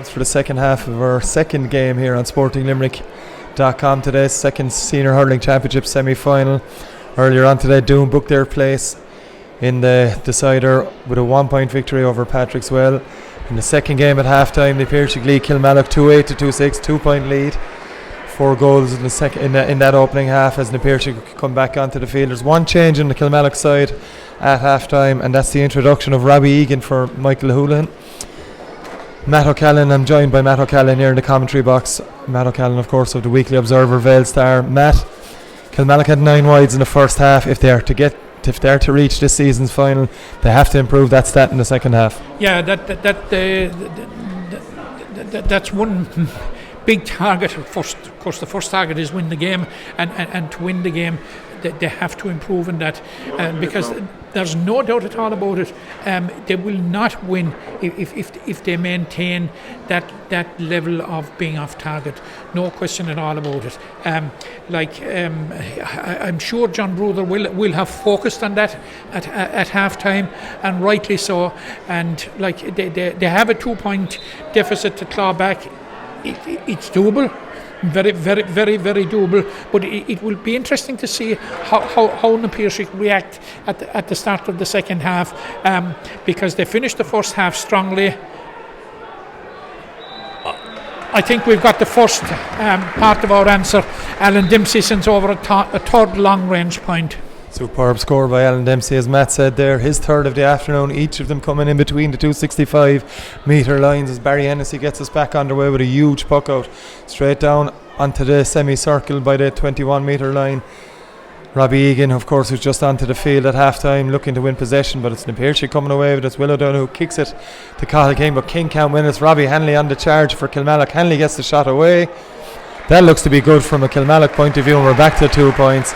For the second half of our second game here on SportingLimerick.com today, second Senior Hurling Championship semi-final. Earlier on today, Doon booked their place in the decider with a 1 point victory over Patrickswell. In the second game at half-time, the Piarsaigh Kilmallock 2-8 to 2-6, 2 point lead. 4 goals in the in that opening half as the Piarsaigh come back onto the field. There's one change in the Kilmallock side at half-time, and that's the introduction of Robbie Egan for Michael Houlihan. Matt O'Callaghan, I'm joined by Matt O'Callaghan here in the commentary box. Matt O'Callaghan, of course, of the Weekly Observer, Vale Star. Matt, Kilmallock had 9 wides in the first half. If they are to reach this season's final, they have to improve that stat in the second half. Yeah, that's one big target. First, of course, the first target is win the game, and to win the game, they have to improve in that, because there's no doubt at all about it. They will not win if they maintain that level of being off target. No question at all about it. I'm sure John Bruther will have focused on that at half time, and rightly so. And they have a 2 point deficit to claw back. It's doable. Very, very, very, very doable. But it will be interesting to see how the Piarsaigh react at the start of the second half, because they finished the first half strongly. I think we've got the first part of our answer. Alan Dempsey sends over a third long range point. Superb score by Alan Dempsey, as Matt said there. His third of the afternoon, each of them coming in between the 265 metre lines as Barry Hennessy gets us back underway with a huge puck out straight down onto the semicircle by the 21 metre line. Robbie Egan, of course, who's just onto the field at half time looking to win possession, but it's the Piarsaigh coming away with it. It's Will O'Donoghue who kicks it to Cathal King, but King can't win it. It's Robbie Hanley on the charge for Kilmallock. Hanley gets the shot away. That looks to be good from a Kilmallock point of view, and we're back to 2 points.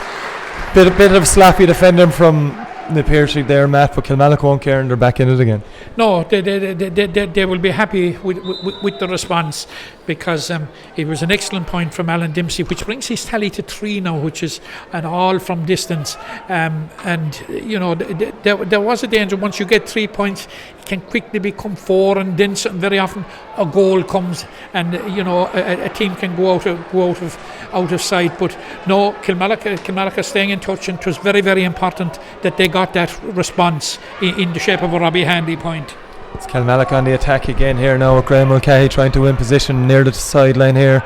Bit of sloppy defending from the Piarsaigh there, Matt, but Kilmallock won't care and they're back in it again. No, they will be happy with the response, because it was an excellent point from Alan Dempsey, which brings his tally to 3 now, which is an all from distance. And you know, there was a danger once you get 3 points, it can quickly become 4, and then very often a goal comes, and you know a team can go out of sight. But no, Kilmallock are staying in touch, and it was very, very important that they got that response in the shape of a Robbie Handy point. It's Kilmallock on the attack again here now with Graham Mulcahy trying to win position near the sideline here.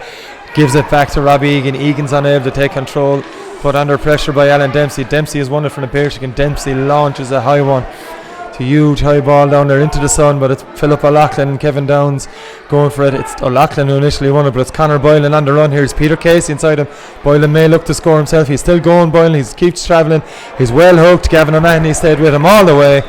Gives it back to Robbie Egan. Egan's unable to take control, put under pressure by Alan Dempsey. Dempsey has won it from the Piarsaigh, and Dempsey launches a high one. It's a huge high ball down there into the sun, but it's Philip O'Loughlin and Kevin Downs going for it. It's O'Loughlin who initially won it, but it's Conor Boylan on the run here. It's Peter Casey inside him. Boylan may look to score himself. He's still going, Boylan. He keeps travelling. He's well hooked. Gavin O'Mahony stayed with him all the way.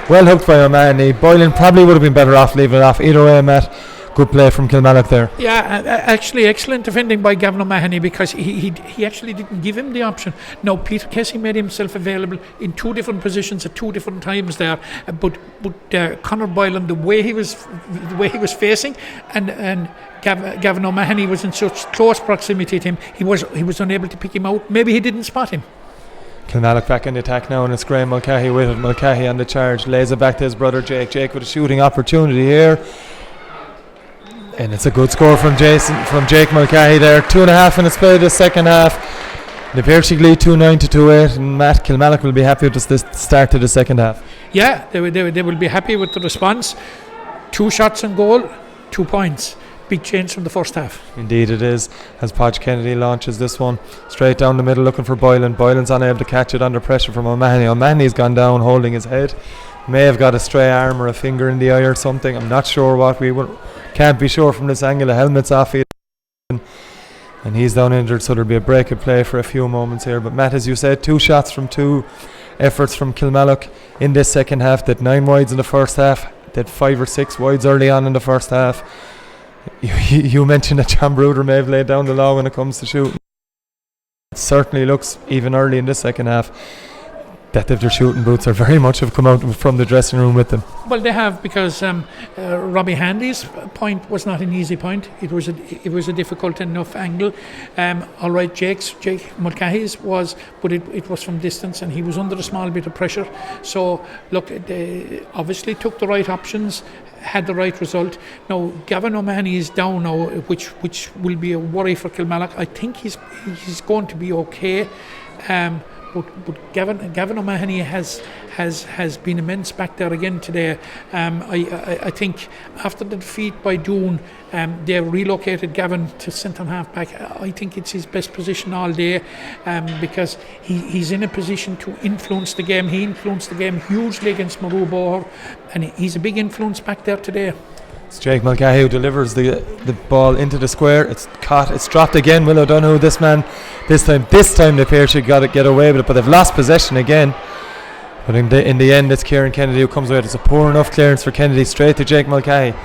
Well hooked by O'Mahony. Boylan probably would have been better off leaving it off. Either way, Matt, good play from Kilmallock there. Yeah, actually excellent defending by Gavin O'Mahony, because he actually didn't give him the option. No, Peter Casey made himself available in 2 different positions at 2 different times there. But Conor Boylan, the way he was facing, and Gavin O'Mahony was in such close proximity to him, he was unable to pick him out. Maybe he didn't spot him. Kilmallock back in the attack now, and it's Graham Mulcahy with it. Mulcahy on the charge, lays it back to his brother Jake. Jake with a shooting opportunity here, and it's a good score from Jake Mulcahy there. 2.5 minutes played the second half. The Piarsaigh lead 2-9 to 2-8, and Matt, Kilmallock will be happy with the start to the second half. Yeah, they will be happy with the response. 2 shots on goal, 2 points. Big change from the first half. Indeed it is, as Podge Kennedy launches this one straight down the middle looking for Boylan. Boylan's unable to catch it under pressure from O'Mahony. O'Mahony's gone down holding his head. May have got a stray arm or a finger in the eye or something. I'm not sure what. Can't be sure from this angle. The helmet's off it, and he's down injured, so there'll be a break of play for a few moments here. But Matt, as you said, 2 shots from 2 efforts from Kilmallock in this second half. They had 9 wides in the first half. They had 5 or 6 wides early on in the first half. You mentioned that John Bruther may have laid down the law when it comes to shooting. It certainly looks, even early in this second half, that their shooting boots are very much have come out from the dressing room with them. Well, they have, because Robbie Handy's point was not an easy point. It was a difficult enough angle. All right, Jake Mulcahy's was, but it was from distance, and he was under a small bit of pressure. So look, they obviously took the right options, had the right result. Now Gavin O'Mahony is down now, which will be a worry for Kilmallock. I think he's going to be okay. But Gavin O'Mahony has been immense back there again today. I think after the defeat by Doon, they relocated Gavin to centre half back. I think it's his best position all day, because he's in a position to influence the game. He influenced the game hugely against Maru, and he's a big influence back there today. It's Jake Mulcahy who delivers the ball into the square. It's caught, it's dropped again. Will O'Donoghue, this time the Piarsaigh got to get away with it, but they've lost possession again. But in the end, it's Kieran Kennedy who comes away. It's a poor enough clearance for Kennedy, straight to Jake Mulcahy.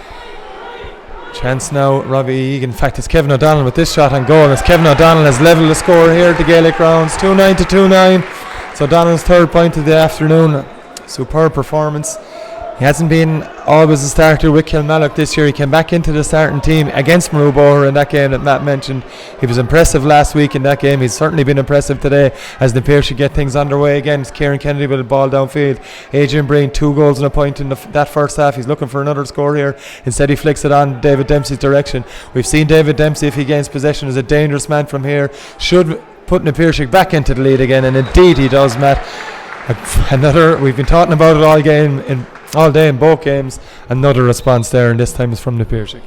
Chance now, Robbie Egan. In fact, it's Kevin O'Donnell with this shot on goal. As Kevin O'Donnell has levelled the score here at the Gaelic Grounds, 2-9 to 2-9. So O'Donnell's third point of the afternoon. Superb performance. He hasn't been always a starter with Kilmallock this year. He came back into the starting team against Maru in that game that Matt mentioned. He was impressive last week in that game. He's certainly been impressive today as the Piarsaigh get things underway again. It's Kieran Kennedy with the ball downfield. Adrian Breen, 2 goals and a point in that first half. He's looking for another score here. Instead he flicks it on David Dempsey's direction. We've seen David Dempsey, if he gains possession, is a dangerous man from here. Should put the Piarsaigh back into the lead again, and indeed he does, Matt. We've been talking about it all day in both games. Another response there, and this time is from the Piarsaigh.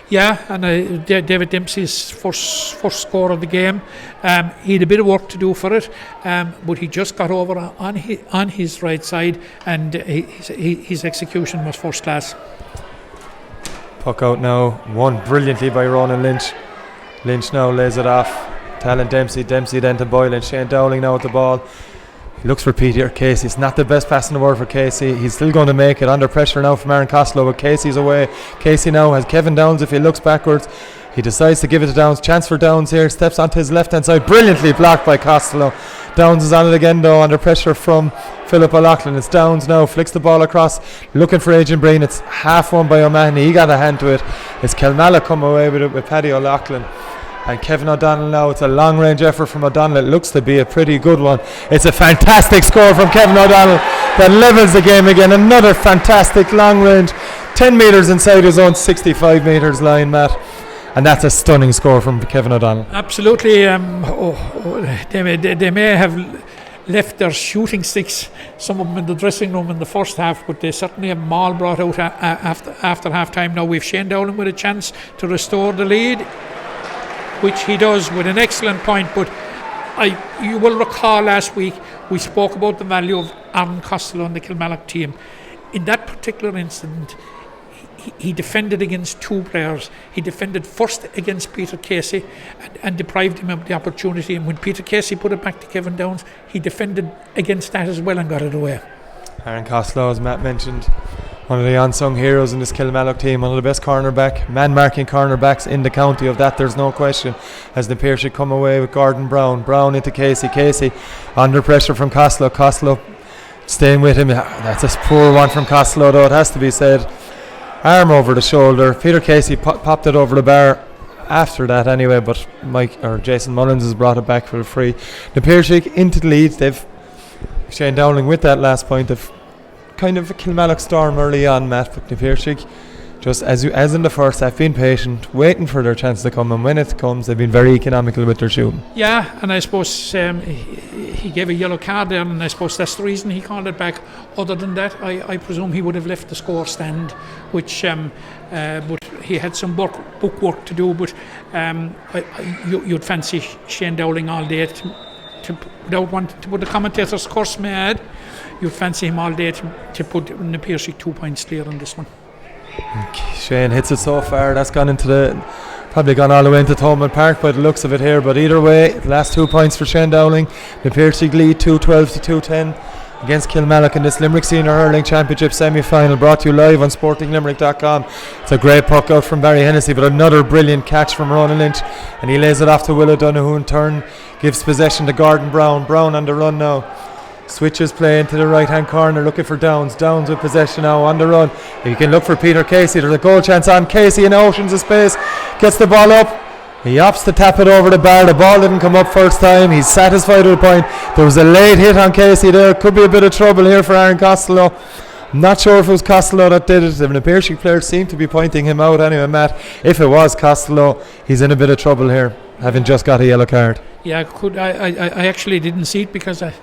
Yeah, and David Dempsey's first score of the game. He had a bit of work to do for it, but he just got over on his right side, and his execution was first class. Puck out now, won brilliantly by Ronan Lynch. Lynch now lays it off to Alan Dempsey then to Boylan. Shane Dowling now with the ball. He looks for Peter Casey. It's not the best pass in the world for Casey. He's still going to make it. Under pressure now from Aaron Costello, but Casey's away. Casey now has Kevin Downs. If he looks backwards, he decides to give it to Downs. Chance for Downs here. Steps onto his left hand side. Brilliantly blocked by Costello. Downs is on it again though, under pressure from Philip O'Loughlin. It's Downs now. Flicks the ball across. Looking for Adrian Breen. It's half won by O'Mahony. He got a hand to it. It's Kilmallock come away with it with Paddy O'Loughlin. And Kevin O'Donnell now, it's a long range effort from O'Donnell. It looks to be a pretty good one. It's a fantastic score from Kevin O'Donnell that levels the game again. Another fantastic long range, 10 metres inside his own 65 metres line, Matt. And that's a stunning score from Kevin O'Donnell. Absolutely. They may have left their shooting sticks, some of them in the dressing room in the first half, but they certainly have them all brought out after half time. Now we've Shane Dowling with a chance to restore the lead, which he does with an excellent point. But you will recall last week we spoke about the value of Aaron Costello on the Kilmallock team. In that particular incident, he defended against 2 players. He defended first against Peter Casey and deprived him of the opportunity, and when Peter Casey put it back to Kevin Downs, he defended against that as well and got it away. Aaron Costello, as Matt mentioned, one of the unsung heroes in this Kilmallock team, one of the best man-marking cornerbacks in the county. Of that there's no question, as the Piarsaigh come away with Gordon Brown into Casey under pressure from Costello staying with him. That's a poor one from Costello though, it has to be said. Arm over the shoulder. Peter Casey popped it over the bar after that anyway, but Jason Mullins has brought it back for a free. The Piarsaigh into the lead. They've Shane Dowling with that last point of kind of a Kilmallock storm early on, Matt, but the Piarsaigh, just as in the first half, been patient, waiting for their chance to come, and when it comes they've been very economical with their shooting. Yeah, and I suppose he gave a yellow card there, and I suppose that's the reason he called it back. Other than that, I presume he would have left the score stand, which but he had some book work to do, but you'd fancy Shane Dowling all day to without wanting to put the commentators' curse may add, you'd fancy him all day to put the Piarsaigh 2 points clear on this one. Shane hits it so far, that's probably gone all the way into Thomond Park by the looks of it here, but either way, the last 2 points for Shane Dowling. The Piarsaigh lead 2-12 to 2-10 against Kilmallock in this Limerick Senior Hurling Championship semi-final, brought to you live on sportinglimerick.com. It's a great puck out from Barry Hennessy, but another brilliant catch from Ronan Lynch, and he lays it off to Will O'Donoghue. In turn gives possession to Gordon Brown on the run now. Switches play into the right hand corner, looking for Downs. Downs with possession now on the run. He can look for Peter Casey. There's a goal chance on Casey in oceans of space. Gets the ball up. He opts to tap it over the bar. The ball didn't come up first time. He's satisfied with the point. There was a late hit on Casey there. Could be a bit of trouble here for Aaron Costello. I'm not sure if it was Costello that did it. The Piarsaigh players seem to be pointing him out anyway, Matt. If it was Costello, he's in a bit of trouble here, having just got a yellow card. Yeah, I actually didn't see it because the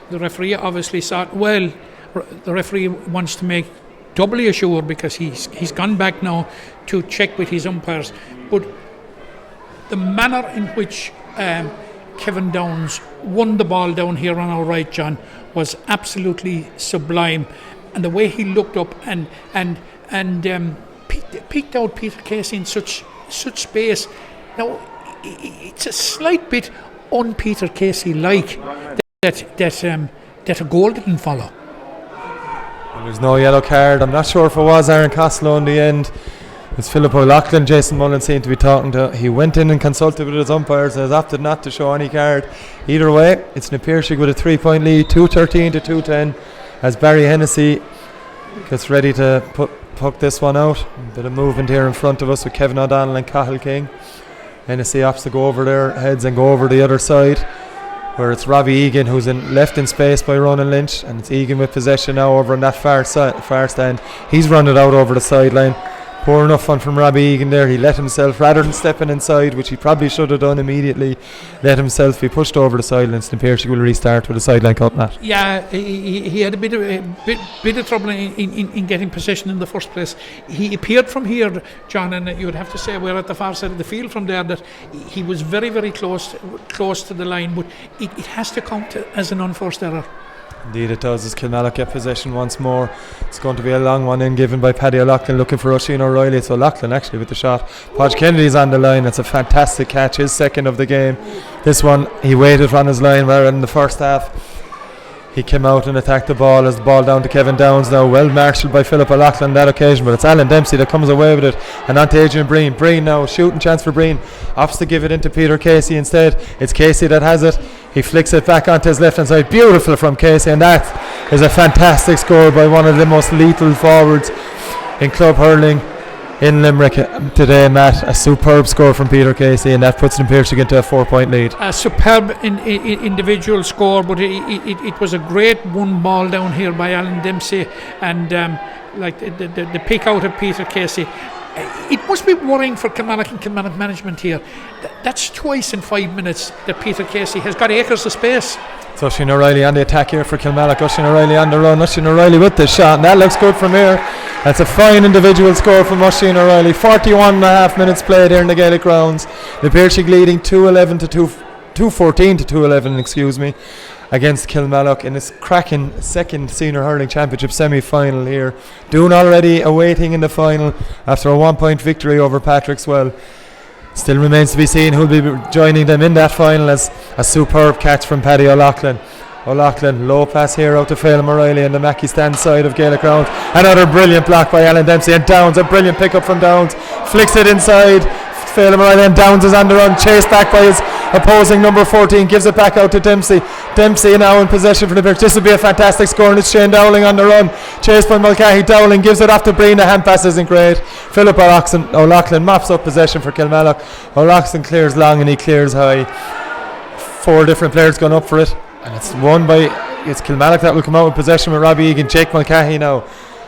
referee obviously saw it. Well, the referee wants to make doubly assured because he's gone back now to check with his umpires. But the manner in which Kevin Downs won the ball down here on our right, John, was absolutely sublime. And the way he looked up and peeked out Peter Casey in such space. Now, it's a slight bit un-Peter Casey-like that a goal didn't follow. Well, there's no yellow card. I'm not sure if it was Aaron Costello in the end. It's Philip O'Loughlin. Jason Mullen seemed to be talking to. He went in and consulted with his umpires and has opted not to show any card. Either way, it's Piarsaigh with a 3-point lead, 2-13 to 2-10, as Barry Hennessy gets ready to puck this one out. A bit of movement here in front of us with Kevin O'Donnell and Cathal King. Hennessy opts to go over their heads and go over the other side, where it's Robbie Egan who's left in space by Ronan Lynch, and it's Egan with possession now over on that far stand. He's run it out over the sideline. Poor enough one from Robbie Egan there. He let himself, rather than stepping inside, which he probably should have done immediately, let himself be pushed over the sideline. And Piarsaigh will restart with a sideline cut, Matt. Yeah, he had a bit of trouble in getting possession in the first place. He appeared from here, John, and you would have to say we're at the far side of the field from there, that he was very, very close to the line, but it has to count as an unforced error. Indeed it does, as Kilmallock get possession once more. It's going to be a long one in, given by Paddy O'Loughlin, looking for Oisin O'Reilly. It's O'Loughlin actually with the shot. Podge Kennedy's on the line. It's a fantastic catch, his second of the game. This one, he waited on his line rather than the first half. He came out and attacked the ball, as the ball down to Kevin Downs now, well marshalled by Philip O'Loughlin on that occasion, but it's Alan Dempsey that comes away with it, and on to Adrian Breen. Breen now, shooting chance for Breen, opts to give it into Peter Casey instead. It's Casey that has it. He flicks it back onto his left hand side. Beautiful from Casey, and that is a fantastic score by one of the most lethal forwards in club hurling in Limerick today, Matt. A superb score from Peter Casey, and that puts them Piarsaigh into a 4-point lead. A superb individual score, but it was a great one ball down here by Alan Dempsey, and the pick out of Peter Casey. It must be worrying for Kilmallock and Kilmallock management here. That's twice in 5 minutes that Peter Casey has got acres of space. It's Oisin O'Reilly on the attack here for Kilmallock. Oisin O'Reilly on the run. Oisin O'Reilly with the shot, and that looks good from here. That's a fine individual score from Oisin O'Reilly. 41 and a half minutes played here in the Gaelic grounds. The Piarsaigh leading 2-14 to 2-11, against Kilmallock in this cracking second senior hurling championship semi-final here. Doon already awaiting in the final after a 1-point victory over Patrickswell. Still remains to be seen who'll be joining them in that final, as a superb catch from Paddy O'Loughlin. O'Loughlin, low pass here out to Phelim O'Reilly in the Mackey stand side of Gaelic ground. Another brilliant block by Alan Dempsey, and Downs, a brilliant pickup from Downs, flicks it inside. Phelim O'Reilly, and Downs is on the run, chased back by his opposing number 14, gives it back out to Dempsey. Dempsey now in possession for the pitch. This will be a fantastic score, and it's Shane Dowling on the run, chased by Mulcahy. Dowling gives it off to Breen. The hand pass isn't great. Philip O'Loughlin mops up possession for Kilmallock. O'Loughlin clears long and he clears high. 4 different players gone up for it, and it's Kilmallock that will come out with possession with Robbie Egan. Jake Mulcahy now,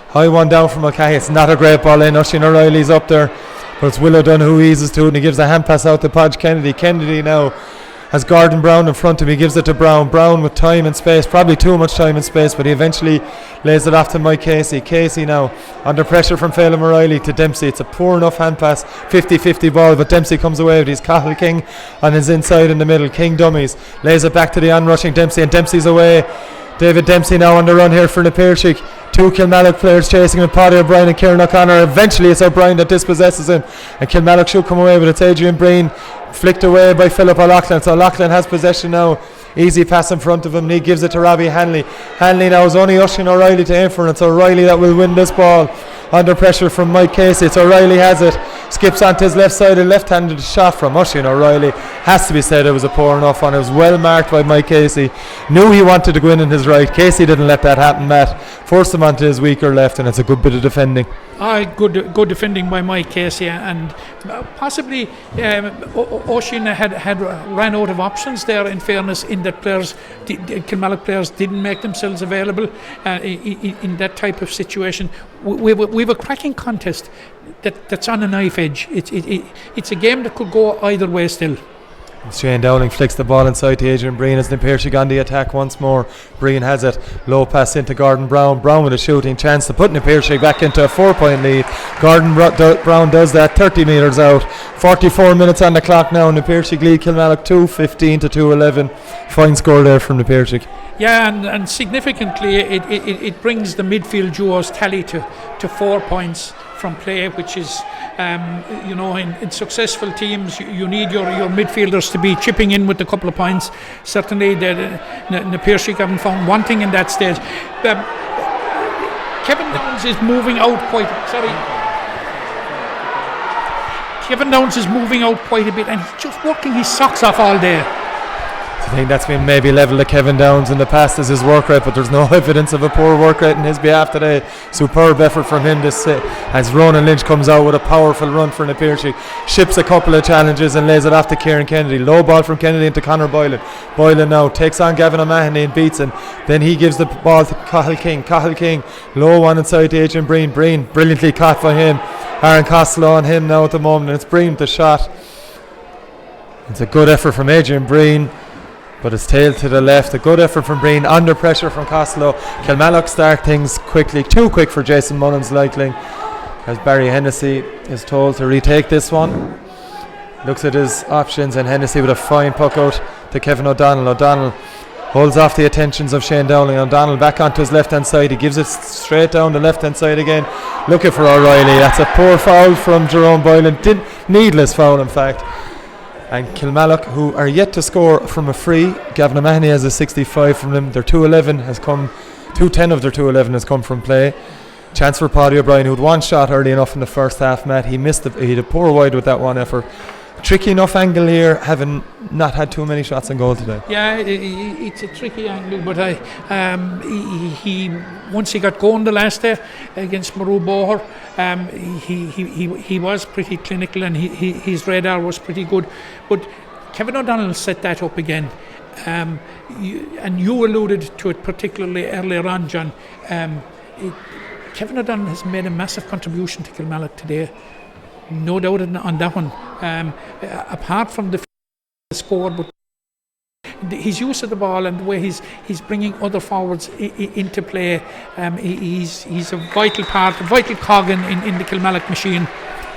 high one down from Mulcahy. It's not a great ball in. Oisin O'Reilly's up there, but it's Will O'Donoghue who eases to it, and he gives a hand pass out to Podge Kennedy. Kennedy now has Gordon Brown in front of him. He gives it to Brown. Brown with time and space, probably too much time and space, but he eventually lays it off to Mike Casey. Casey now under pressure from Phelim O'Reilly to Dempsey. It's a poor enough hand pass, 50-50 ball, but Dempsey comes away with his Cathal King on his inside in the middle. King dummies, lays it back to the onrushing Dempsey, and Dempsey's away. David Dempsey now on the run here for the Piarsaigh. 2 Kilmallock players chasing him, Paddy O'Brien and Kieran O'Connor. Eventually it's O'Brien that dispossesses him, and Kilmallock should come away with it. It's Adrian Breen, flicked away by Philip O'Loughlin. So O'Loughlin has possession now. Easy pass in front of him, and he gives it to Robbie Hanley. Hanley now is only Oisin O'Reilly to aim for it. It's O'Reilly that will win this ball under pressure from Mike Casey. It's O'Reilly has it. skips onto his left side, a left-handed shot from Oisin O'Reilly. Has to be said it was a poor enough one. It was well marked by Mike Casey. Knew he wanted to go in his right. Casey didn't let that happen, Matt. Forced him onto his weaker left, and it's a good bit of defending. Good defending by Mike Casey, and possibly Oisin had ran out of options there, in fairness, in that Kilmallock players didn't make themselves available in that type of situation. We've a cracking contest that's on a knife edge. It's a game that could go either way still. Shane Dowling flicks the ball inside to Adrian Breen as Piarsaigh on the attack once more. Breen has it, low pass into Gordon Brown. Brown with a shooting chance to put Piarsaigh back into a 4-point lead. Gordon Brown does that 30 metres out. 44 minutes on the clock now, and Piarsaigh lead Kilmallock 2-15 to 2-11. Fine score there from Piarsaigh. Yeah, and significantly it brings the midfield duos tally to 4 points from play, which is in successful teams you need your midfielders to be chipping in with a couple of points. Certainly the Piarsaigh haven't found one thing in that stage. Kevin Downs is moving out quite a bit, and he's just working his socks off all day. I think that's been maybe levelled to Kevin Downs in the past as his work rate, but there's no evidence of a poor work rate in his behalf today. Superb effort from him as Ronan Lynch comes out with a powerful run for Piarsaigh, ships a couple of challenges and lays it off to Kieran Kennedy. Low ball from Kennedy into Conor Boylan. Boylan now takes on Gavin O'Mahony and beats him. Then he gives the ball to Cathal King. Cathal King, low one inside to Adrian Breen. Breen brilliantly caught by him. Aaron Costello on him now at the moment, and it's Breen with the shot. It's a good effort from Adrian Breen, but it's tailed to the left. A good effort from Breen, under pressure from Costello. Kilmallock start things quickly, too quick for Jason Mullins likely, as Barry Hennessy is told to retake this one. Looks at his options, and Hennessy with a fine puck out to Kevin O'Donnell. O'Donnell holds off the attentions of Shane Dowling. O'Donnell back onto his left hand side. He gives it straight down the left hand side again, looking for O'Reilly. That's a poor foul from Jerome Boylan, needless foul in fact. And Kilmallock, who are yet to score from a free, Gavin O'Mahony has a 65 from them. Their 210 of their 211 has come from play. Chance for Paddy O'Brien, who had one shot early enough in the first half, Matt. He had a poor wide with that one effort. Tricky enough angle here, having not had too many shots on goal today. Yeah, it's a tricky angle, but he once he got going the last day against Maru Boher, he was pretty clinical, and his radar was pretty good. But Kevin O'Donnell set that up again, and you alluded to it particularly earlier on, John. Kevin O'Donnell has made a massive contribution to Kilmallock today. No doubt on that one. Apart from the score, but his use of the ball and the way he's bringing other forwards into play, he's a vital cog in the Kilmallock machine.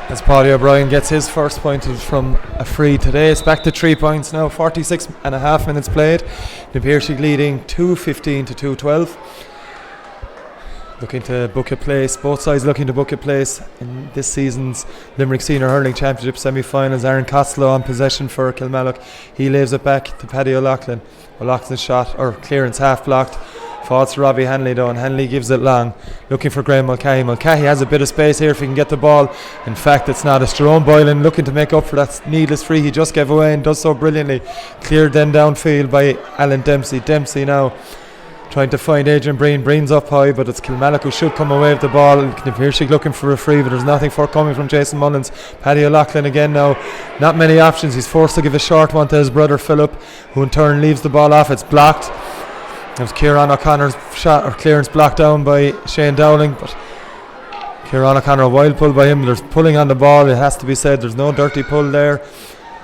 As Paddy O'Brien gets his first point from a free today, it's back to 3 points now. 46 and a half minutes played. Piarsaigh leading 2-15 to 2-12. Looking to book a place, both sides looking to book a place in this season's Limerick Senior Hurling Championship semi-finals. Aaron Costello on possession for Kilmallock. He leaves it back to Paddy O'Loughlin's shot, or clearance half blocked, falls to Robbie Hanley though, and Hanley gives it long, looking for Graham Mulcahy. Mulcahy has a bit of space here if he can get the ball. In fact, it's not. It's Jerome Boylan looking to make up for that needless free he just gave away, and does so brilliantly. Cleared then downfield by Alan Dempsey. Dempsey now trying to find Adrian Breen. Breen's up high, but it's Kilmallock who should come away with the ball. Piarsaigh looking for a free, but there's nothing forthcoming from Jason Mullins. Paddy O'Loughlin again now, not many options. He's forced to give a short one to his brother Philip, who in turn leaves the ball off. It's blocked. It was Kieran O'Connor's shot, or clearance blocked down by Shane Dowling, but Kieran O'Connor, a wild pull by him. There's pulling on the ball, it has to be said. There's no dirty pull there,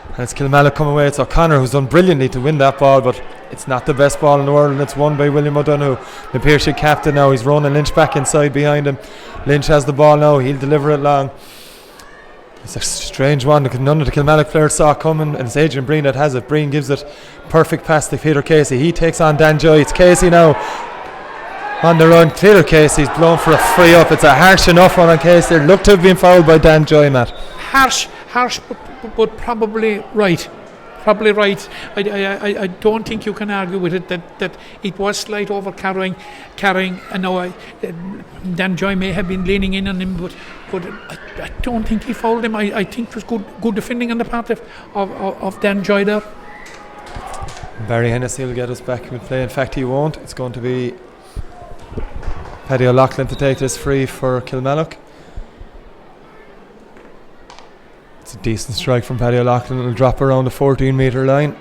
and it's Kilmallock come away. It's O'Connor who's done brilliantly to win that ball, but it's not the best ball in the world, and it's won by William O'Donoghue, the Piarsaigh captain. Now he's Ronan Lynch back inside behind him. Lynch has the ball now, he'll deliver it long. It's a strange one because none of the Kilmallock players saw it coming, and it's Adrian Breen that has it. Breen gives it perfect pass to Peter Casey. He takes on Dan Joy. It's Casey now on the run. Peter Casey's blown for a free up. It's a harsh enough one on Casey. There looked to have been fouled by Dan Joy, Matt. Harsh, but probably right. probably right. I don't think you can argue with it that it was slight over carrying. I know Dan Joy may have been leaning in on him, but I don't think he fouled him. I think it was good defending on the part of Dan Joy there. Barry Hennessy will get us back in play. In fact, he won't. It's going to be Paddy O'Loughlin to take this free for Kilmallock. It's a decent strike from Paddy O'Loughlin. It'll drop around the 14-metre line.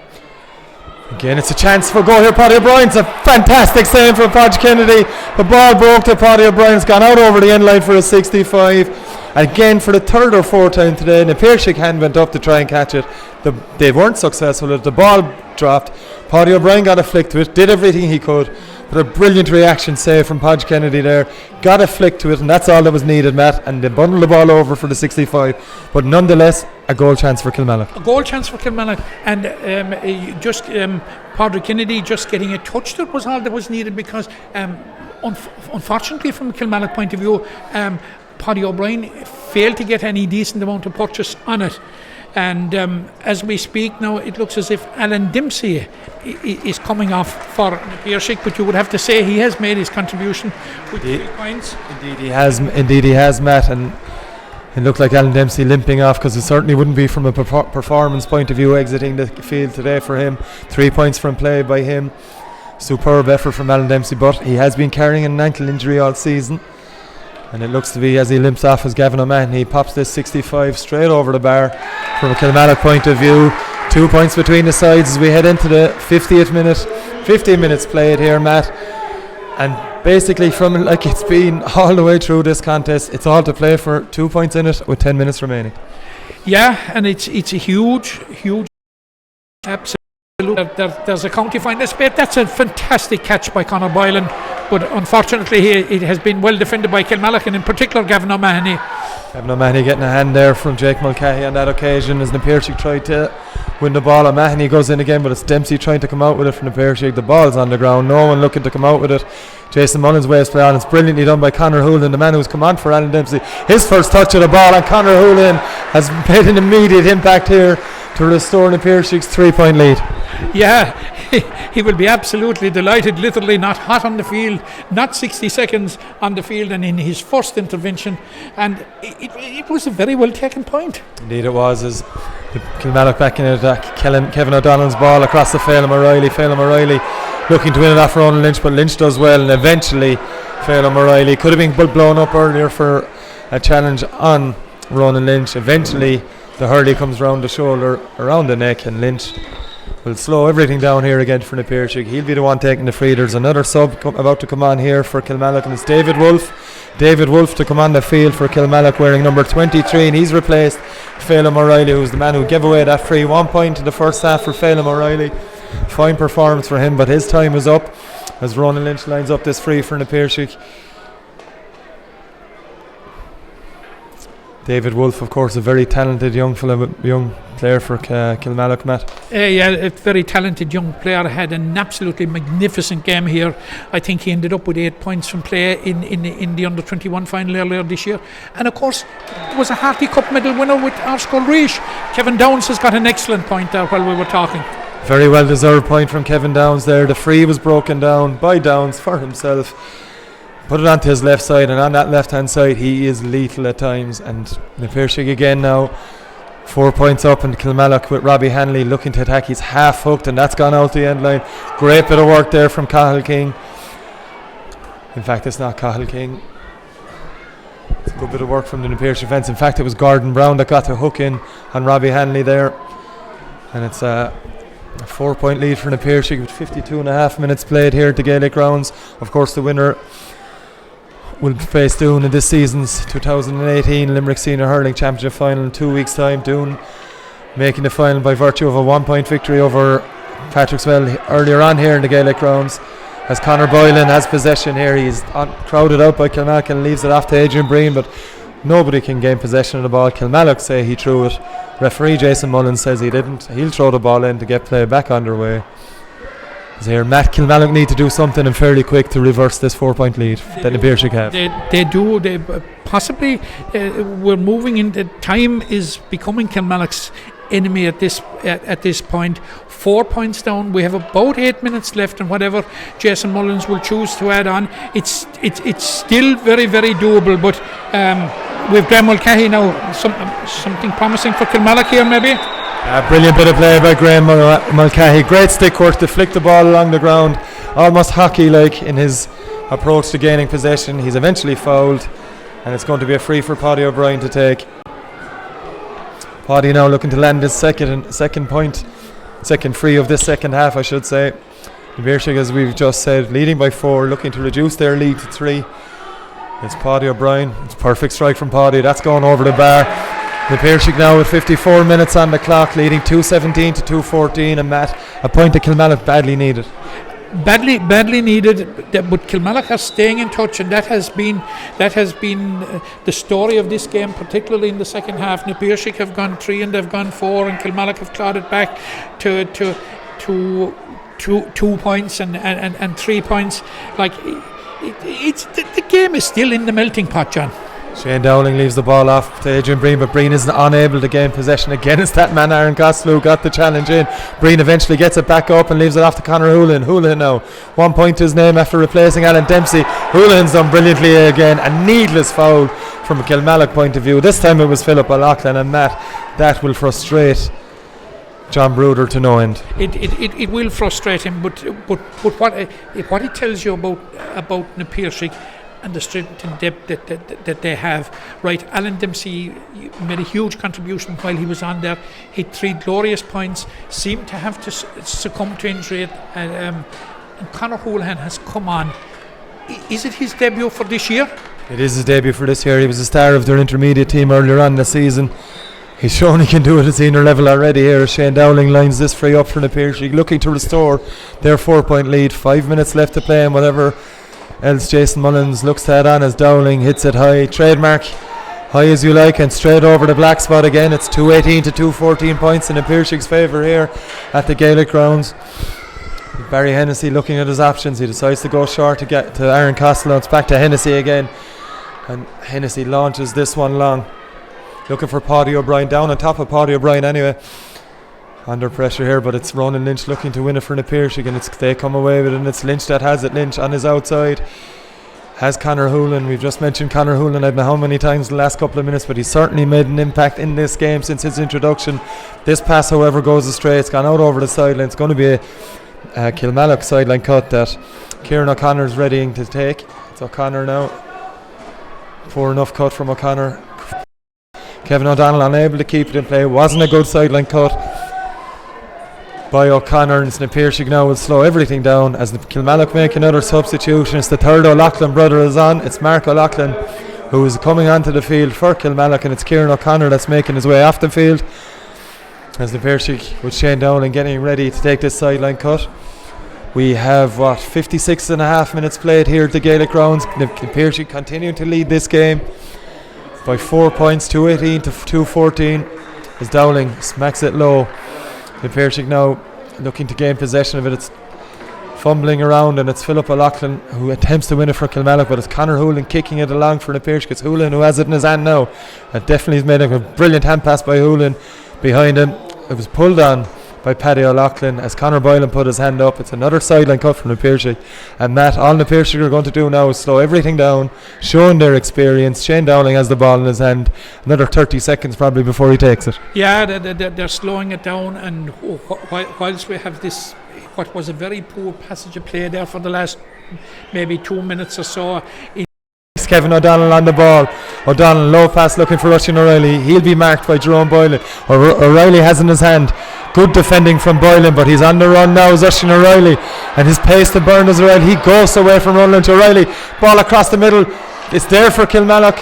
Again, it's a chance for goal here. Paddy O'Brien's a fantastic save from Podge Kennedy. The ball broke to Paddy O'Brien's gone out over the end line for a 65. Again, for the third or fourth time today, and the Piarsaigh hand went up to try and catch it. They weren't successful. The ball dropped. Paddy O'Brien got a flick to it, did everything he could. But a brilliant reaction save from Podge Kennedy there. Got a flick to it, and that's all that was needed, Matt. And they bundled the ball over for the 65. But nonetheless, a goal chance for Kilmallock. A goal chance for Kilmallock. And Padraig Kennedy just getting a touch that was all that was needed, because unfortunately, from a Kilmallock point of view, Paddy O'Brien failed to get any decent amount of purchase on it. And as we speak now, it looks as if Alan Dempsey is coming off for Piarsaigh, but you would have to say he has made his contribution with 3 points. Indeed he has, Matt. And it looked like Alan Dempsey limping off, because it certainly wouldn't be from a performance point of view exiting the field today for him. 3 points from play by him. Superb effort from Alan Dempsey, but he has been carrying an ankle injury all season. And it looks to be, as he limps off, as Gavin O'Mahony pops this 65 straight over the bar. From a Kilmallock point of view, 2 points between the sides as we head into the 50th minute. 15 minutes played here, Matt. And basically, from like it's been all the way through this contest, it's all to play for. 2 points in it with 10 minutes remaining. Yeah, and it's a huge absolute. There's a county final. That's a fantastic catch by Conor Boylan, but unfortunately it has been well defended by Kilmallock, and in particular Gavin O'Mahony. Gavin O'Mahony getting a hand there from Jake Mulcahy on that occasion as the Piarsaigh tried to win the ball. O'Mahony goes in again, but it's Dempsey trying to come out with it from the Piarsaigh. The ball's on the ground, no one looking to come out with it. Jason Mullins waves play on. It's brilliantly done by Conor Houlihan, the man who's come on for Alan Dempsey. His first touch of the ball, and Conor Houlihan has made an immediate impact here to restore the Piarsaig's 3-point lead. Yeah, he will be absolutely delighted. Literally not hot on the field, not 60 seconds on the field, and in his first intervention, and it was a very well taken point. Indeed it was, as Kilmallock back in attack. Kevin O'Donnell's ball across to Phelan O'Reilly. Phelan O'Reilly looking to win it off Ronan Lynch, but Lynch does well, and eventually Phelan O'Reilly could have been blown up earlier for a challenge on Ronan Lynch. Eventually the hurley comes round the shoulder, around the neck, and Lynch will slow everything down here again for the Piarsaigh. He'll be the one taking the free. There's another sub about to come on here for Kilmallock, and it's David Wolfe to come on the field for Kilmallock, wearing number 23, and he's replaced Phelan O'Reilly, who's the man who gave away that free. 1 point in the first half for Phelan O'Reilly. Fine performance for him, but his time is up as Ronan Lynch lines up this free for the Piarsaigh. David Wolfe, of course, a very talented young player for Kilmallock, Matt. Yeah, a very talented young player. Had an absolutely magnificent game here. I think he ended up with 8 points from play in the under-21 final earlier this year. And of course, was a Harty Cup medal winner with Arscoil Reach. Kevin Downs has got an excellent point there while we were talking. Very well deserved point from Kevin Downs there. The free was broken down by Downs for himself. Put it onto his left side, and on that left hand side he is lethal at times. And the Piarsaigh again now 4 points up, and Kilmallock with Robbie Hanley looking to attack. He's half hooked, and that's gone out the end line. Great bit of work there from Cathal King. In fact, it's not Cathal King, it's a good bit of work from the Piarsaigh defence. In fact, it was Gordon Brown that got the hook in on Robbie Hanley there, and it's a 4 point lead for the Piarsaigh with 52.5 minutes played here at the Gaelic grounds. Of course, the winner will face Doon in this season's 2018 Limerick Senior Hurling Championship final in 2 weeks' time. Doon making the final by virtue of a 1 point victory over Patrickswell earlier on here in the Gaelic grounds. As Conor Boylan has possession here, he's crowded out by Kilmallock and leaves it off to Adrian Breen, but nobody can gain possession of the ball. Kilmallock say he threw it. Referee Jason Mullins says he didn't. He'll throw the ball in to get play back underway. Here, Matt, Kilmallock need to do something and fairly quick to reverse this 4-point lead that the Piarsaigh have. They do. They possibly we're moving into time is becoming Kilmallock's enemy at this point. 4 points down. We have about 8 minutes left, and whatever Jason Mullins will choose to add on, it's still very, very doable. But with Graham Mulcahy now, something promising for Kilmallock here, maybe. Brilliant bit of play by Graham Mulcahy. Great stick work to flick the ball along the ground, almost hockey-like in his approach to gaining possession. He's eventually fouled, and it's going to be a free for Paddy O'Brien to take. Paddy now looking to land his second free of this second half, I should say. The Piarsaigh, as we've just said, leading by 4, looking to reduce their lead to 3. It's Paddy O'Brien. It's a perfect strike from Paddy. That's going over the bar. The Piarsaigh now with 54 minutes on the clock, leading 2-17 to 2-14, and Matt, a point that Kilmallock badly needed. Badly needed, but Kilmallock are staying in touch, and that has been the story of this game, particularly in the second half. The Piarsaigh have gone 3 and they've gone 4, and Kilmallock have clawed it back to 2 points and 3 points. Like it's the game is still in the melting pot, John. Shane Dowling leaves the ball off to Adrian Breen, but Breen is unable to gain possession again. It's that man Aaron Costello who got the challenge in. Breen eventually gets it back up and leaves it off to Conor Houlihan. Houlihan now 1 point to his name after replacing Alan Dempsey. Houlihan's done brilliantly again. A needless foul from a Kilmallock point of view. This time it was Philip O'Loughlin, and Matt, that will frustrate John Bruder to no end. It will frustrate him, but what it tells you about the Piarsaigh and the strength and depth that they have. Right, Alan Dempsey made a huge contribution while he was on there. He had 3 glorious points, seemed to have to succumb to injury, and Conor Houlihan has come on. Is it his debut for this year? It is his debut for this year. He was a star of their intermediate team earlier on in the season. He's shown he can do it at senior level already here. Shane Dowling lines this free up for the Piarsaigh, looking to restore their 4-point lead. 5 minutes left to play, and whatever else Jason Mullins looks to add on as Dowling hits it high, trademark, high as you like, and straight over the black spot again. It's 2-18 to 2-14 points in the Piarsaig's favour here at the Gaelic grounds. Barry Hennessy looking at his options. He decides to go short to get to Aaron Costello. It's back to Hennessy again, and Hennessy launches this one long, looking for Paddy O'Brien, down on top of Paddy O'Brien anyway. Under pressure here, but it's Ronan Lynch looking to win it for the Piarsaigh, and they come away with it, and it's Lynch that has it. Lynch on his outside has Conor Houlihan. We've just mentioned Conor Houlihan, I don't know how many times in the last couple of minutes, but he's certainly made an impact in this game since his introduction. This pass, however, goes astray. It's gone out over the sideline. It's going to be a Kilmallock sideline cut that Kieran O'Connor's readying to take. It's O'Connor now. Poor enough cut from O'Connor. Kevin O'Donnell unable to keep it in play. Wasn't a good sideline cut by O'Connor, and the Piarsaigh now will slow everything down as the Kilmallock make another substitution. It's the third O'Loughlin brother is on. It's Mark O'Loughlin who is coming onto the field for Kilmallock, and it's Kieran O'Connor that's making his way off the field as the Piarsaigh with Shane Dowling getting ready to take this sideline cut. We have 56 and a half minutes played here at the Gaelic grounds. The Piarsaigh continuing to lead this game by 4 points, 2-18 to 2-14 as Dowling smacks it low. The Piarsaigh now looking to gain possession of it. It's fumbling around, and it's Philip O'Loughlin who attempts to win it for Kilmallock, but it's Conor Houlihan kicking it along for the Piarsaigh. It's Houlihan who has it in his hand now, and definitely has made a brilliant hand pass by Houlihan behind him. It was pulled on by Paddy O'Loughlin as Conor Boylan put his hand up. It's another sideline cut from the Piarsaigh, and Matt, all the Piarsaigh are going to do now is slow everything down, showing their experience. Shane Dowling has the ball in his hand. Another 30 seconds probably before he takes it. Yeah, they're slowing it down, and whilst we have this, what was a very poor passage of play there for the last maybe 2 minutes or so. Kevin O'Donnell on the ball. O'Donnell low pass looking for Russian O'Reilly. He'll be marked by Jerome Boylan. O'Reilly has in his hand. Good defending from Boylan, but he's on the run now is Russian O'Reilly, and his pace to burn is O'Reilly. He goes away from Ronan to O'Reilly. Ball across the middle. It's there for Kilmallock.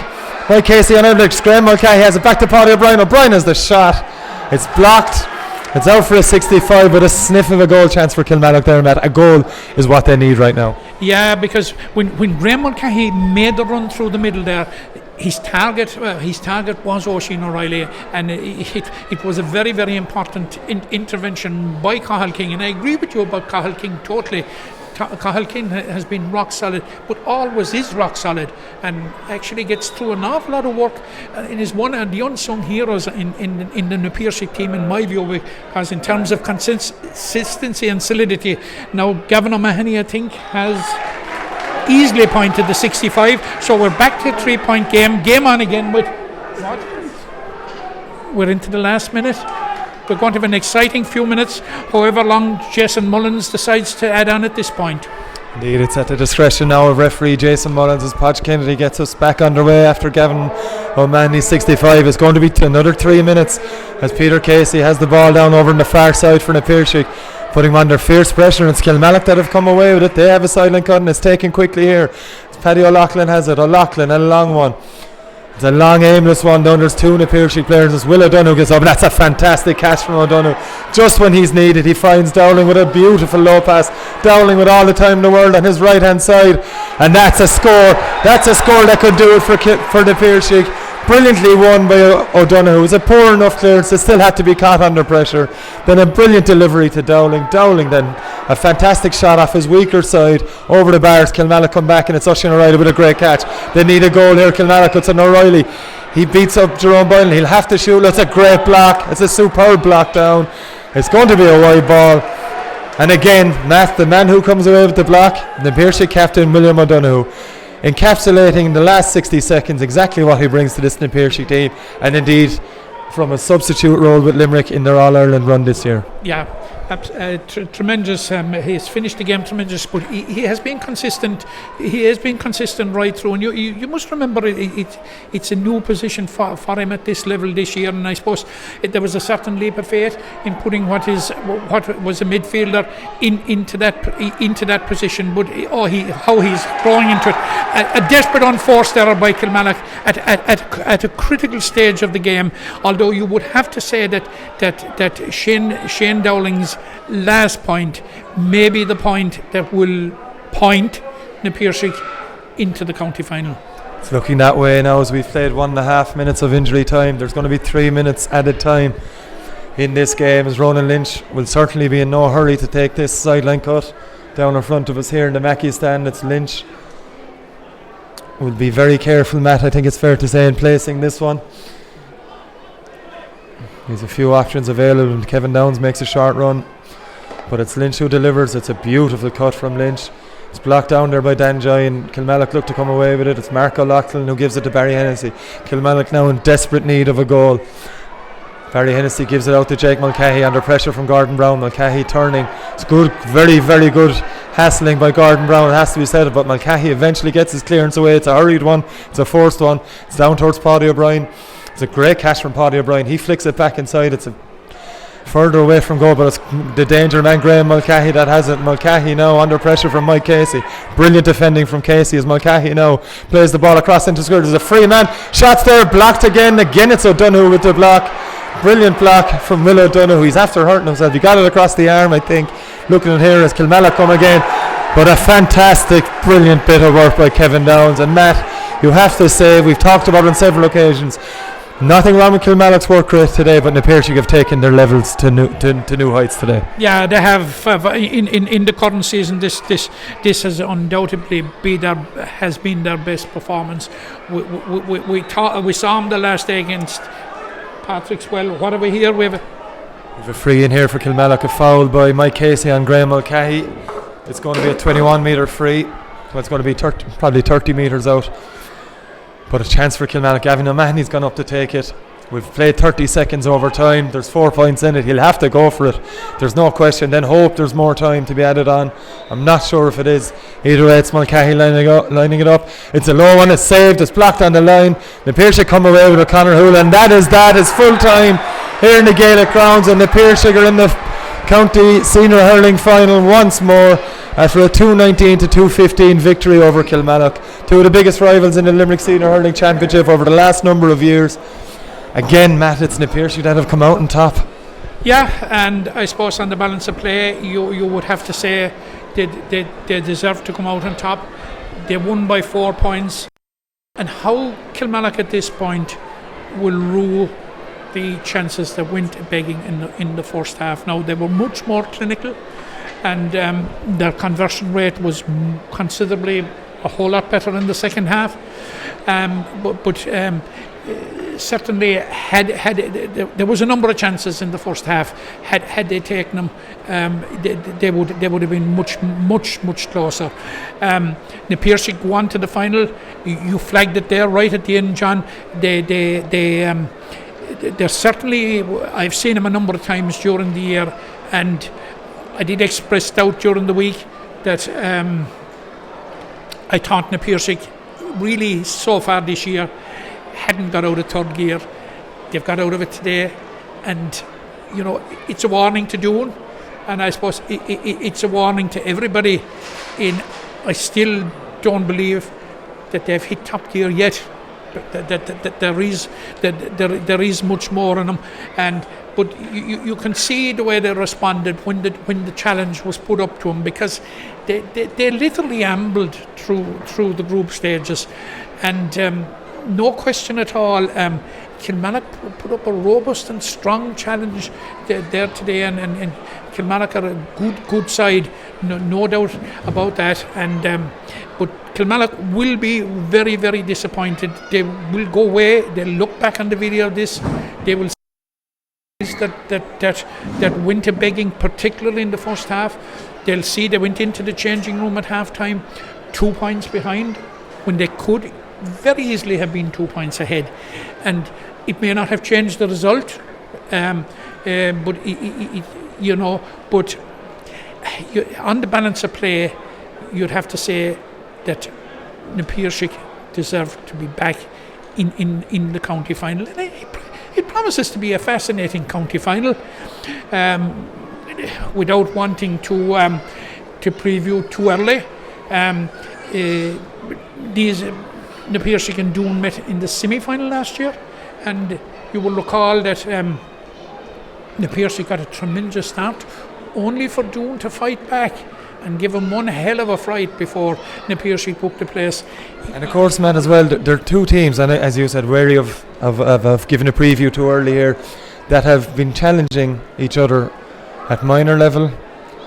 By Casey on Limerick. Graham Mulcahy has it back to Paddy O'Brien. O'Brien has the shot. It's blocked. It's out for a 65, but a sniff of a goal chance for Kilmallock there, Matt. A goal is what they need right now. Yeah, because when Graham Mulcahy made the run through the middle there, his target was Oisin O'Reilly, and it was a very, very important intervention by Cathal King. And I agree with you about Cathal King totally. Cathal King has been rock solid, but always is rock solid, and actually gets through an awful lot of work. And is one of the unsung heroes in the Piarsaigh team, in my view, because in terms of consistency and solidity. Now Gavin O'Mahony, I think, has easily pointed the 65, so we're back to a 3-point game on again with what? We're into the last minute. We're going to have an exciting few minutes, however long Jason Mullins decides to add on at this point. Indeed, it's at the discretion now of referee Jason Mullins as Podge Kennedy gets us back underway after Gavin O'Mahony's 65. It's going to be another 3 minutes as Peter Casey has the ball down over on the far side for the Piarsaigh, putting them under fierce pressure. And it's Kilmallock that have come away with it. They have a sideline cut and it's taken quickly here. Paddy O'Loughlin has it. O'Loughlin, a long one. It's a long aimless one down. There's two Piarsaigh players as Will O'Donoghue gets up. That's a fantastic catch from O'Donoghue. Just when he's needed, he finds Dowling with a beautiful low pass. Dowling with all the time in the world on his right hand side, and that's a score. That's a score that could do it for the Piarsaigh. Brilliantly won by O'Donoghue. It was a poor enough clearance. It still had to be caught under pressure. Then a brilliant delivery to Dowling. Dowling then a fantastic shot off his weaker side over the bars. Kilmallock come back and it's Oisin O'Reilly with a great catch. They need a goal here. Kilmallock, it's an O'Reilly. He beats up Jerome Boylan. He'll have to shoot. It's a great block. It's a superb block down. It's going to be a wide ball. And again, Matt, the man who comes away with the block, the Piarsaigh captain William O'Donoghue, encapsulating in the last 60 seconds exactly what he brings to this Piarsaigh team, and indeed from a substitute role with Limerick in their All-Ireland run this year. Yeah, tremendous. He's finished the game tremendous, but he has been consistent. He has been consistent right through. And you must remember it's a new position for him at this level this year. And I suppose there was a certain leap of faith in putting what was a midfielder into that position. But how he's growing into it. A desperate unforced error by Kilmallock at a critical stage of the game. Although you would have to say that Shane Dowling's last point may be the point that will point the Piarsaigh into the county final. It's looking that way now as we've played 1.5 minutes of injury time. There's going to be 3 minutes added time in this game as Ronan Lynch will certainly be in no hurry to take this sideline cut down in front of us here in the Mackey stand. It's Lynch. We'll be very careful, Matt, I think it's fair to say, in placing this one. There's a few options available and Kevin Downs makes a short run, but it's Lynch who delivers. It's a beautiful cut from Lynch. It's blocked down there by Danjai and Kilmallock look to come away with it. It's Mark O'Loughlin who gives it to Barry Hennessy. Kilmallock now in desperate need of a goal. Barry Hennessy gives it out to Jake Mulcahy under pressure from Gordon Brown. Mulcahy turning. It's good, very, very good hassling by Gordon Brown, it has to be said, but Mulcahy eventually gets his clearance away. It's a hurried one, it's a forced one. It's down towards Paddy O'Brien. It's a great catch from Paddy O'Brien. He flicks it back inside. It's a further away from goal, but it's the danger man Graham Mulcahy that has it. Mulcahy now under pressure from Mike Casey. Brilliant defending from Casey as Mulcahy now plays the ball across into square. There's a free man. Shots there, blocked again. Again it's O'Donoghue with the block. Brilliant block from Will O'Donoghue. He's after hurting himself. He got it across the arm, I think. Looking at here as Kilmallock come again. But a fantastic, brilliant bit of work by Kevin Downs. And Matt, you have to say, we've talked about it on several occasions, nothing wrong with Kilmallock's work rate today, but the Piarsaigh have taken their levels to new heights today. Yeah, they have. In the current season, this has undoubtedly has been their best performance. We saw them the last day against Patrickswell. What are we here? We have a free in here for Kilmallock, a foul by Mike Casey on Graham Mulcahy. It's going to be a 21 metre free, so it's going to be probably 30 metres out. But a chance for Kilmallock. Gavin O'Mahony's gone up to take it. We've played 30 seconds over time. There's 4 points in it. He'll have to go for it. There's no question. Then hope there's more time to be added on. I'm not sure if it is. Either way, it's Mulcahy lining it up. It's a low one. It's saved. It's blocked on the line. The Piarsaigh come away with O'Connor Hoolan. That is full time here in the Gaelic grounds, and the Piarsaigh are in the county senior hurling final once more after a 219 to 215 victory over Kilmallock, two of the biggest rivals in the Limerick Senior Hurling Championship over the last number of years. Again, Matt, it's the Piarsaigh that have come out on top. Yeah, and I suppose on the balance of play, you would have to say they deserve to come out on top. They won by 4 points. and how Kilmallock at this point will rule the chances that went begging in the first half. Now, they were much more clinical, and their conversion rate was considerably a whole lot better in the second half. But certainly, there was a number of chances in the first half. Had they taken them, they would have been much closer. The Piarsaigh go on to the final. You flagged it there right at the end, John. They're certainly. I've seen them a number of times during the year, and I did express doubt during the week that I thought the Piarsaigh really so far this year hadn't got out of third gear. They've got out of it today, and it's a warning to Doon, and I suppose it's a warning to everybody. I still don't believe that they've hit top gear yet. That there is much more in them, but you can see the way they responded when the challenge was put up to them, because they literally ambled through the group stages, and no question at all, Kilmallock put up a robust and strong challenge there today, and Kilmallock are a good side, no doubt about that. And but Kilmallock will be very, very disappointed. They will go away. They'll look back on the video of this. They will see that winter begging, particularly in the first half. They'll see they went into the changing room at half time 2 points behind when they could very easily have been 2 points ahead, and it may not have changed the result, but on the balance of play, you'd have to say that the Piarsaigh deserve to be back in the county final. And it promises to be a fascinating county final, without wanting to preview too early. The Piarsaigh and Doon met in the semi-final last year, and you will recall that the Piarsaigh got a tremendous start, only for Doon to fight back and give them one hell of a fright before the Piarsaigh booked the place. And of course, Matt, as well, there are two teams, and as you said, wary of giving a preview too early here, that have been challenging each other at minor level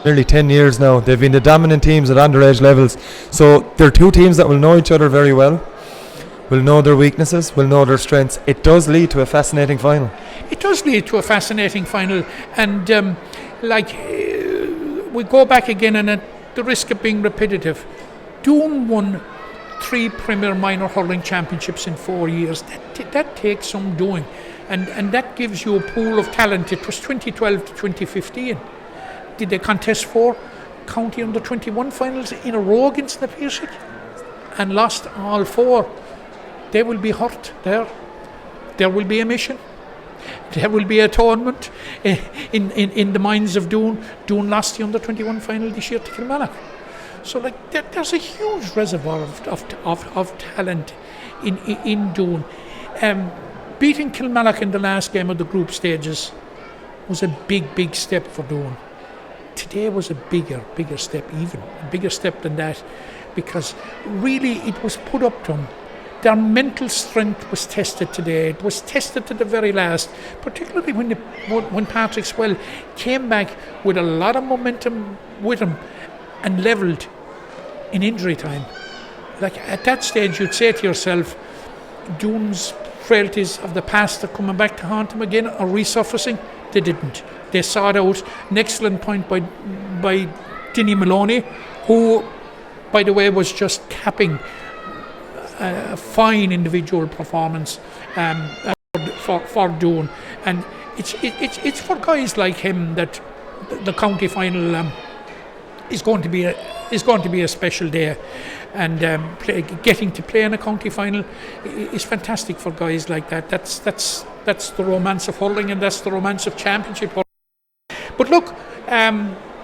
nearly 10 years now. They've been the dominant teams at underage levels, so they're two teams that will know each other very well, will know their weaknesses, will know their strengths. It does lead to a fascinating final. It does lead to a fascinating final, and we go back again, and at the risk of being repetitive, Doon won 3 Premier Minor Hurling Championships in 4 years. That takes some doing, and that gives you a pool of talent. It was 2012 to 2015. Did they contest 4 county under 21 finals in a row against the Piarsaigh and lost all 4? They will be hurt there. There will be a mission. There will be atonement in the minds of Doon. Doon lost the under 21 final this year to Kilmallock. So there's a huge reservoir of talent in Doon. Beating Kilmallock in the last game of the group stages was a big step for Doon. Today was a bigger step, even a bigger step than that, because really it was put up to them. Their mental strength was tested today. It was tested to the very last, particularly when Patrickswell came back with a lot of momentum with him and levelled in injury time. Like at that stage, you'd say to yourself, Doon's frailties of the past are coming back to haunt him again, or resurfacing. They didn't. They sought out an excellent point by Dinny Maloney, who, by the way, was just capping a fine individual performance for Doon, and it's for guys like him that the county final is going to be a special day, and getting to play in a county final is fantastic for guys like that. That's the romance of hurling, and that's the romance of championship hurling. But look,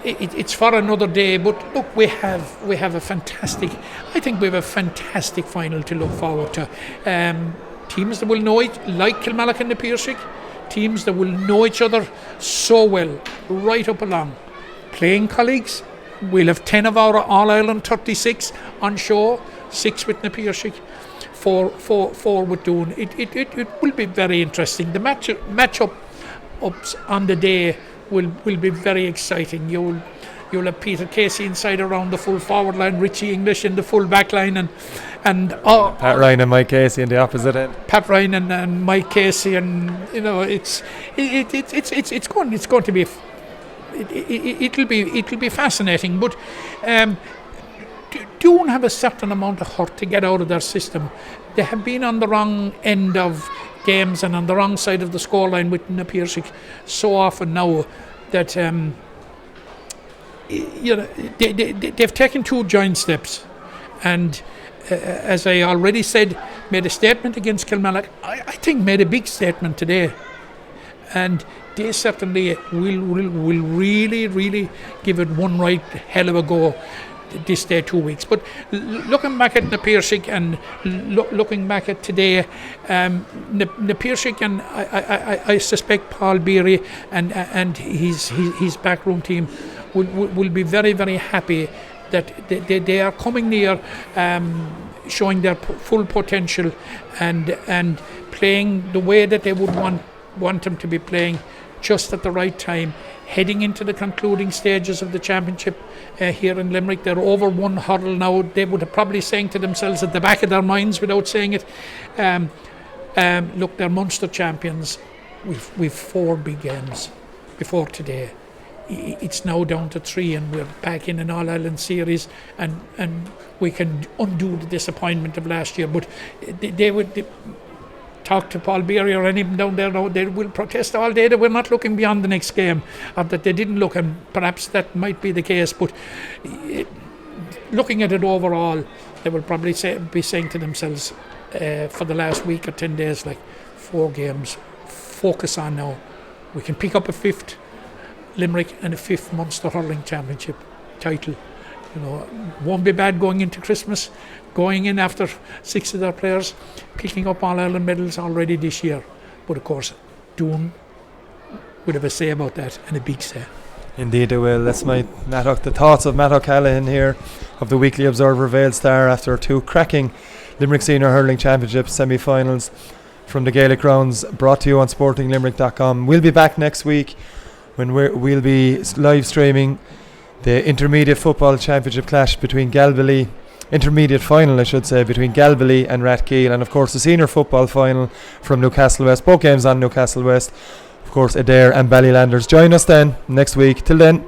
it's for another day. But look, we have a fantastic. I think we have a fantastic final to look forward to. Teams that will know it, like Kilmallock and the Piarsaigh, teams that will know each other so well, right up along. Playing colleagues, we'll have 10 of our All-Ireland 36 on show, 6 with the Piarsaigh. 4 with Doon. It will be very interesting. The matchups on the day will be very exciting. You'll have Peter Casey inside around the full forward line, Richie English in the full back line, and Pat Ryan and Mike Casey in the opposite end. Pat Ryan and Mike Casey, and it's going to be. It'll be fascinating, but Doon have a certain amount of hurt to get out of their system. They have been on the wrong end of games and on the wrong side of the scoreline with Piarsaigh so often now that they've taken 2 giant steps, and as I already said, made a statement against Kilmallock. I think made a big statement today, and they certainly will really give it one right hell of a go this day 2 weeks. But looking back at the Piarsaigh and looking back at today, the Piarsaigh, and I suspect Paul Beery and his backroom team will be very, very happy that they are coming near showing their full potential and playing the way that they would want them to be playing, just at the right time, heading into the concluding stages of the championship here in Limerick. They're over one hurdle now. They would have probably saying to themselves at the back of their minds without saying it, look, they're Munster champions. We've 4 big games before today. It's now down to 3, and we're back in an All-Ireland series, and we can undo the disappointment of last year. But they would talk to Paul Beery or any of them down there now, they will protest all day that we're not looking beyond the next game, or that they didn't look, and perhaps that might be the case. But looking at it overall, they will probably be saying to themselves for the last week or 10 days, like, 4 games, focus on now. We can pick up a 5th Limerick and a 5th Munster Hurling Championship title. Won't be bad going into Christmas, going in after 6 of their players picking up All-Ireland medals already this year. But of course, Doon would have a say about that, and a big say. Indeed they will. That's the thoughts of Matt O'Callaghan here of the Weekly Observer Vale Star after 2 cracking Limerick Senior Hurling Championship semi-finals from the Gaelic grounds, brought to you on sportinglimerick.com. We'll be back next week when we'll be live streaming the Intermediate Football Championship clash between Galbally, Intermediate Final I should say, between Galbally and Rathkeale, and of course the Senior Football Final from Newcastle West, both games on Newcastle West, of course Adair and Ballylanders. Join us then next week. Till then.